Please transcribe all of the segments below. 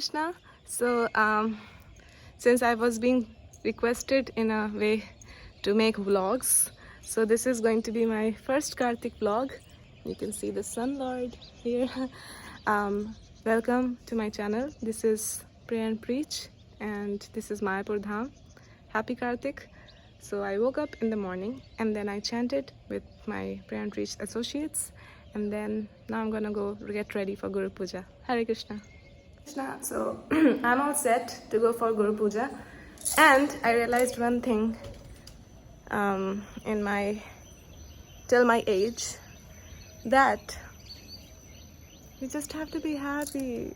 Krishna. Since I was being requested in a way to make vlogs, so this is going to be my first Kartik vlog. You can see the Sun Lord here. Welcome to my channel. This is Pray and Preach, and this is Mayapur Dham. Happy Kartik. So I woke up in the morning and then I chanted with my Pray and Preach associates, and then now I'm gonna go get ready for Guru Puja. Hare Krishna. So I'm all set to go for Guru Puja, and I realized one thing in my till my age, that you just have to be happy.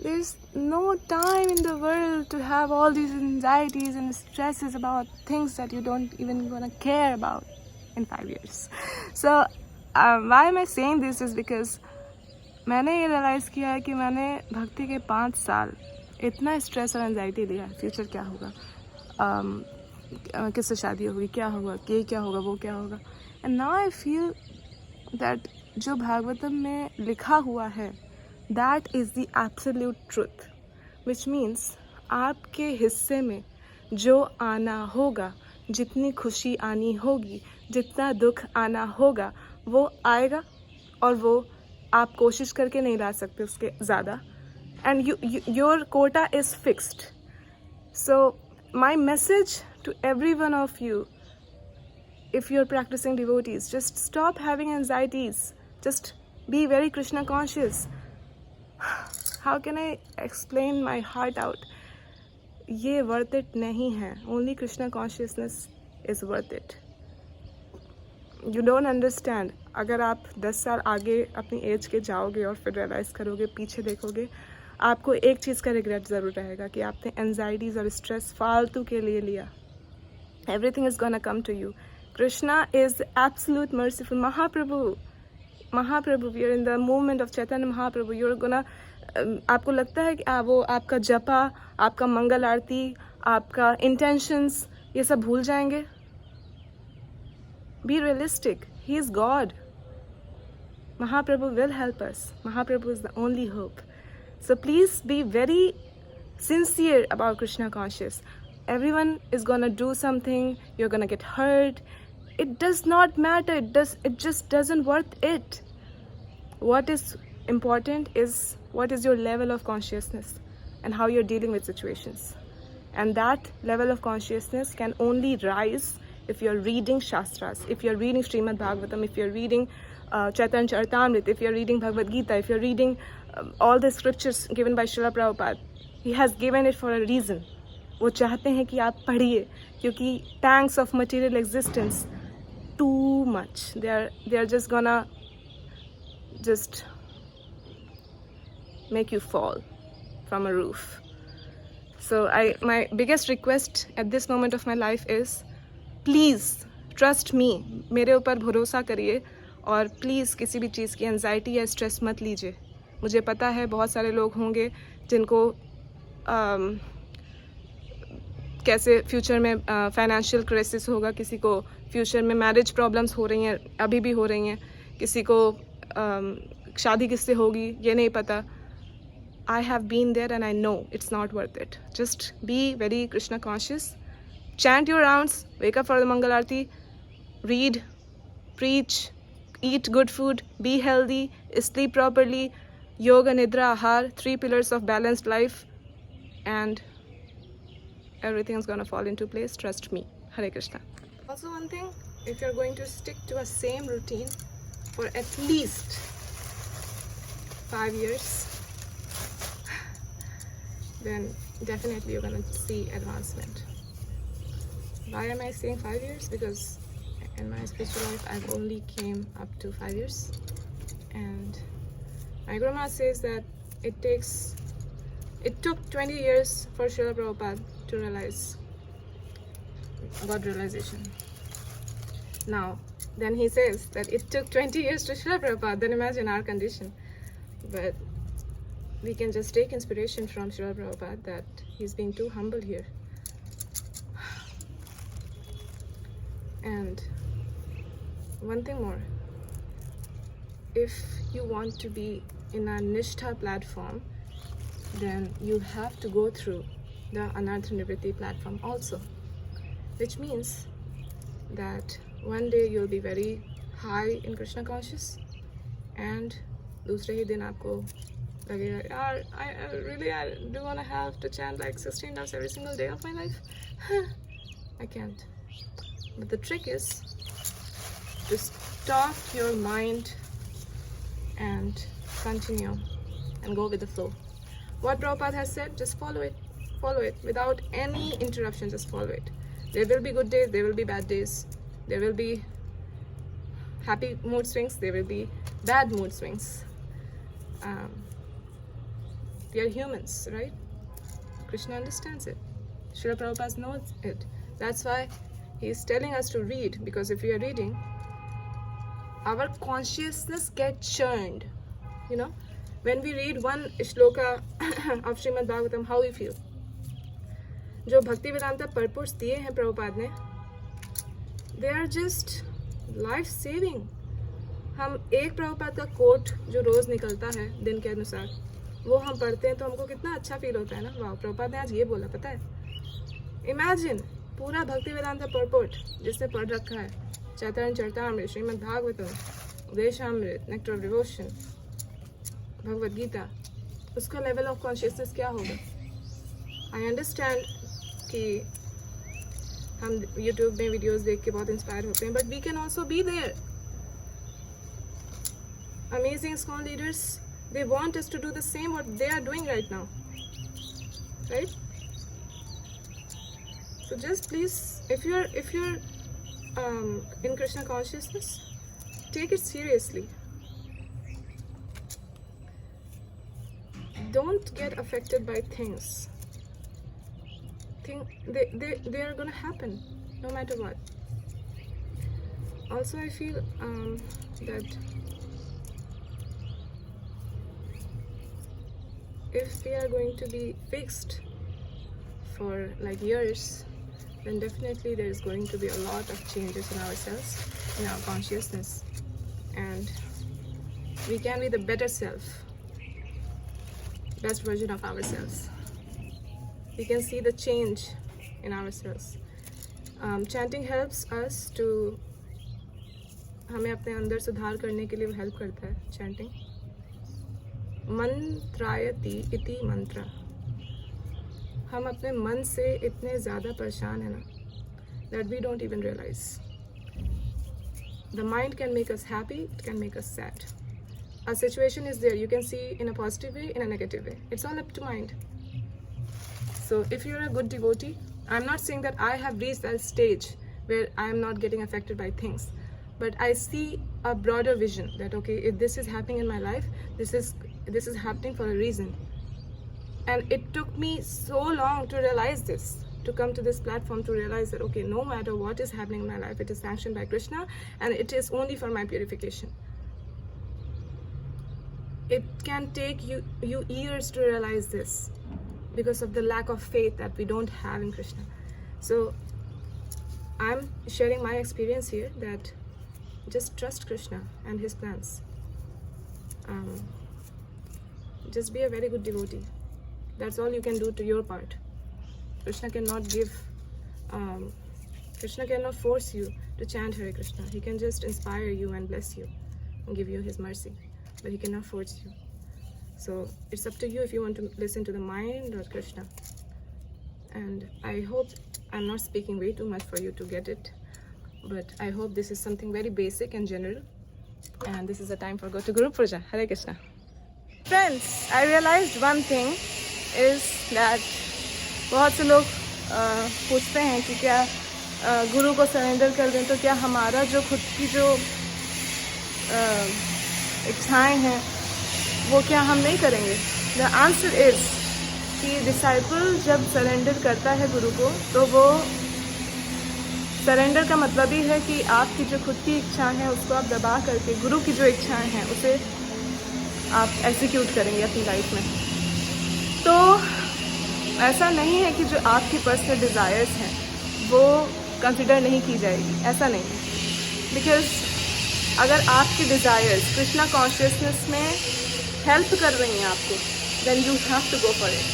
There's no time in the world to have all these anxieties and stresses about things that you don't even gonna care about in 5 years. So why am I saying this is because मैंने ये realise किया है कि मैंने भक्ति के 5 साल इतना स्ट्रेस और एंजाइटी लिया है, फ्यूचर क्या होगा, किससे शादी होगी, क्या होगा, ये क्या होगा, वो क्या होगा. And now I feel that जो भागवतम में लिखा हुआ है, that is the absolute truth, which means आपके हिस्से में जो आना होगा, जितनी खुशी आनी होगी, जितना दुख आना होगा, वो आएगा, और वो आप कोशिश करके नहीं ला सकते उसके ज़्यादा. And your quota is fixed. So my message to every one of you, if you're practicing devotees, just stop having anxieties. Just be very Krishna conscious. How can I explain my heart out? ये worth it नहीं है. Only Krishna consciousness is worth it. You don't understand. अगर आप 10 साल आगे अपनी as के जाओगे और फिर रियलाइज़ करोगे, पीछे देखोगे, आपको एक चीज़ का रिग्रेट ज़रूर रहेगा कि आपने एंजाइटीज़ और स्ट्रेस फालतू के लिए लिया. Everything is gonna come to you. Krishna is absolute merciful. Mahaprabhu, we are in the movement of Chaitanya Mahaprabhu. You're gonna, आपको लगता है कि वो आपका जपा, आपका मंगल आरती, आपका intentions, ये सब भूल जाएंगे? Be realistic. He is God. Mahaprabhu will help us. Mahaprabhu is the only hope. So please be very sincere about Krishna conscious. Everyone is gonna do something. You're gonna get hurt. It does not matter. It just doesn't worth it. What is important is what is your level of consciousness and how you're dealing with situations. And that level of consciousness can only rise if you're reading Shastras, if you're reading Srimad Bhagavatam, if you're reading Chaitanya Charitamrita, if you're reading Bhagavad Gita, if you're reading all the scriptures given by Srila Prabhupada. He has given it for a reason. वो चाहते हैं कि आप पढ़िए, क्योंकि pangs of material existence too much. They are just gonna just make you fall from a roof. So my biggest request at this moment of my life is, please trust me, मेरे ऊपर भरोसा करिए, और please किसी भी चीज़ की anxiety या stress मत लीजिए. मुझे पता है बहुत सारे लोग होंगे जिनको कैसे फ्यूचर में फाइनेंशियल क्राइसिस होगा, किसी को फ्यूचर में मैरिज प्रॉब्लम्स हो रही हैं, अभी भी हो रही हैं, किसी को शादी किससे होगी ये नहीं पता. I have been there and I know it's not worth it. Just be very Krishna conscious. Chant your rounds, wake up for the Mangal Aarti, read, preach, eat good food, be healthy, sleep properly, yoga, nidra, ahar, 3 pillars of balanced life, and everything is gonna fall into place. Trust me. Hare Krishna. Also one thing, if you're going to stick to a same routine for at least 5 years, then definitely you're gonna see advancement. Why am I saying 5 years? Because in my spiritual life I've only came up to 5 years, and my Guru Maharaj says that it took 20 years for Srila Prabhupada to realize God realization. Now then he says that it took 20 years to Srila Prabhupada. Then imagine our condition. But we can just take inspiration from Srila Prabhupada that he's being too humble here. And one thing more, if you want to be in a Nishtha platform, then you have to go through the Anartha Nivritti platform also, which means that one day you'll be very high in Krishna conscious, and दूसरे ही दिन आपको लगेगा यार I do want to have to chant like 16 times every single day of my life. I can't. But the trick is to stop your mind and continue and go with the flow. What Prabhupada has said, just follow it without any interruption. Just follow it. There will be good days, there will be bad days, there will be happy mood swings, there will be bad mood swings. We are humans, right? Krishna understands it. Srila Prabhupada knows it. That's why he is telling us to read, because if we are reading, our consciousness gets churned. You know, when we read one shloka of Srimad Bhagavatam, how we feel. जो भक्ति Vedanta purports दिए हैं प्रभुपाद ने, they are just life saving. हम एक प्रभुपाद का coat जो रोज निकलता है दिन के अनुसार, वो हम पढ़ते हैं तो हमको कितना अच्छा फील होता है ना. वाह, प्रभुपाद ने आज ये बोला, पता है. इमेजिन पूरा भक्ति वेदांता परपोर्ट जिसने पढ़ रखा है, Chaitanya Charitamrita, Srimad Bhagavatam, Upadeshamrita, nectar of devotion, Bhagavad Gita, उसका लेवल ऑफ कॉन्शियसनेस क्या होगा. आई अंडरस्टैंड कि हम यूट्यूब में वीडियोस देख के बहुत इंस्पायर होते हैं, but we can also be there. Amazing ISKCON leaders, they want us to do the same what they are doing right now, right? So just please, if you're in Krishna consciousness, take it seriously. Don't get affected by things. They are gonna happen no matter what. Also, I feel that if we are going to be fixed for like years, then definitely there is going to be a lot of changes in ourselves, in our consciousness, and we can be the better self, best version of ourselves. We can see the change in ourselves. Chanting helps us to, हमें अपने अंदर सुधार करने के लिए वो help करता है. chanting मंत्रायति इति मंत्र. हम अपने मन से इतने ज़्यादा परेशान हैं ना, that we don't even realize. The mind can make us happy, it can make us sad. A situation is there, you can see in a positive way, in a negative way. It's all up to mind. So if you're a good devotee, I'm not saying that I have reached that stage where I am not getting affected by things, but I see a broader vision that okay, if this is happening in my life, this is happening for a reason. And it took me so long to realize this, to come to this platform to realize that okay, no matter what is happening in my life, it is sanctioned by Krishna and it is only for my purification. It can take you years to realize this because of the lack of faith that we don't have in Krishna. So I'm sharing my experience here that just trust Krishna and his plans. Just be a very good devotee. That's all you can do to your part. Krishna cannot force you to chant Hare Krishna. He can just inspire you and bless you and give you his mercy, but he cannot force you. So it's up to you if you want to listen to the mind or Krishna. And I hope I'm not speaking way too much for you to get it, but I hope this is something very basic and general. And this is the time for go to Guru Puja. Hare Krishna. Friends, I realized one thing is that बहुत से लोग पूछते हैं कि क्या गुरु को surrender कर दें तो क्या हमारा जो खुद की जो इच्छाएं हैं वो क्या हम नहीं करेंगे. द आंसर इज कि डिसाइपल जब सरेंडर करता है गुरु को तो वो सरेंडर का मतलब ही है कि आपकी जो खुद की इच्छा है उसको आप दबा करके गुरु की जो इच्छाएं हैं उसे आप एग्जीक्यूट करेंगे अपनी लाइफ में. तो ऐसा नहीं है कि जो आपकी पर्सनल डिज़ायर्स हैं वो कंसिडर नहीं की जाएगी, ऐसा नहीं है. बिकॉज अगर आपकी डिज़ायर्स कृष्णा कॉन्शियसनेस में हेल्प कर रही हैं आपको, then you have to go for it.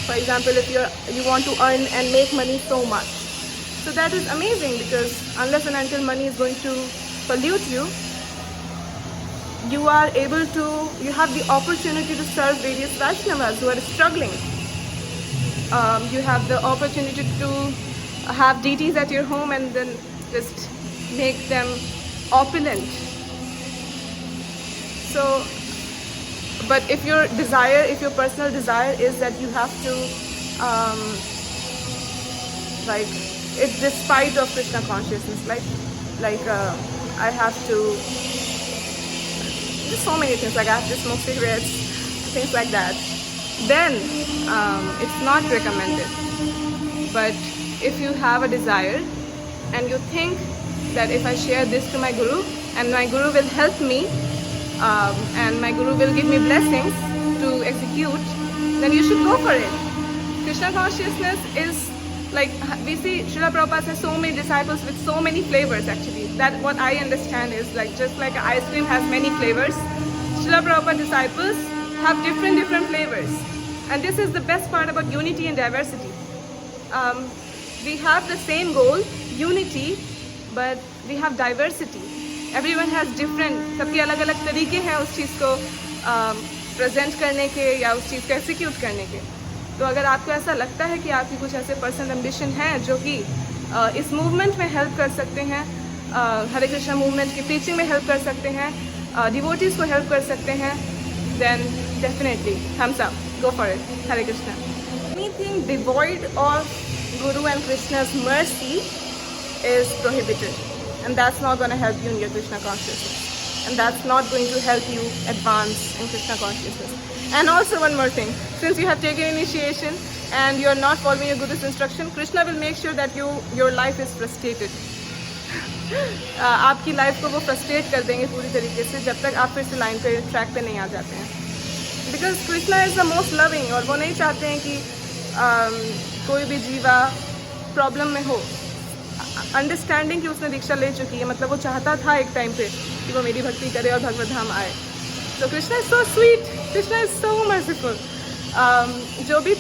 For example, if you want to earn and make money so much, so that is amazing, because unless and until money is going to pollute you, you have the opportunity to serve various Vaishnavas who are struggling. You have the opportunity to have deities at your home and then just make them opulent. So, but if your personal desire is that you have to, it's despite of Krishna consciousness, I have to, just so many things, like I have to smoke cigarettes, things like that, then it's not recommended. But if you have a desire and you think that if I share this to my Guru and my Guru will help me and my Guru will give me blessings to execute, then you should go for it. Krishna consciousness is like, we see Srila Prabhupada has so many disciples with so many flavors actually. That what I understand is like, just like ice cream has many flavors, Srila Prabhupada disciples have different flavors. And this is the best part about unity and diversity. We have the same goal, unity, but we have diversity. Everyone has different, सबके अलग-अलग तरीके हैं उस चीज़ को present करने के या उस चीज़ को एक्सिक्यूट करने के. तो अगर आपको ऐसा लगता है कि आपकी कुछ ऐसे पर्सनल एम्बिशन हैं जो कि इस मूवमेंट में हेल्प कर सकते हैं, हरे कृष्णा मूवमेंट की टीचिंग में हेल्प कर सकते हैं, डिवोटीज़ को हेल्प कर सकते हैं, then definitely thumbs up, go for it. Hare Krishna. Anything devoid of Guru and Krishna's mercy is prohibited, and that's not going to help you in your Krishna consciousness, and that's not going to help you advance in Krishna consciousness. And also one more thing, since you have taken initiation and you are not following your Guru's instruction, Krishna will make sure that your life is frustrated. आपकी life को वो frustrate कर देंगे पूरी तरीके से जब तक आप फिर से लाइन पे, ट्रैक पे नहीं आ जाते हैं. Because Krishna is the most loving, और वो नहीं चाहते हैं कि कोई भी जीवा प्रॉब्लम में हो. अंडरस्टैंडिंग कि उसने दीक्षा ले चुकी है, मतलब वो चाहता था एक टाइम पे कि वो मेरी भक्ति करे और भगवत धाम आए. तो Krishna is so sweet, Krishna is so merciful. जो भी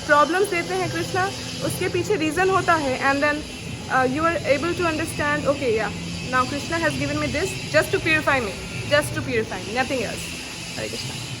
प्रॉब्लम्स देते हैं कृष्णा, उसके पीछे रीज़न होता है, and then you are able to understand, okay, yeah, now Krishna has given me this just to purify me, nothing else. Hare Krishna.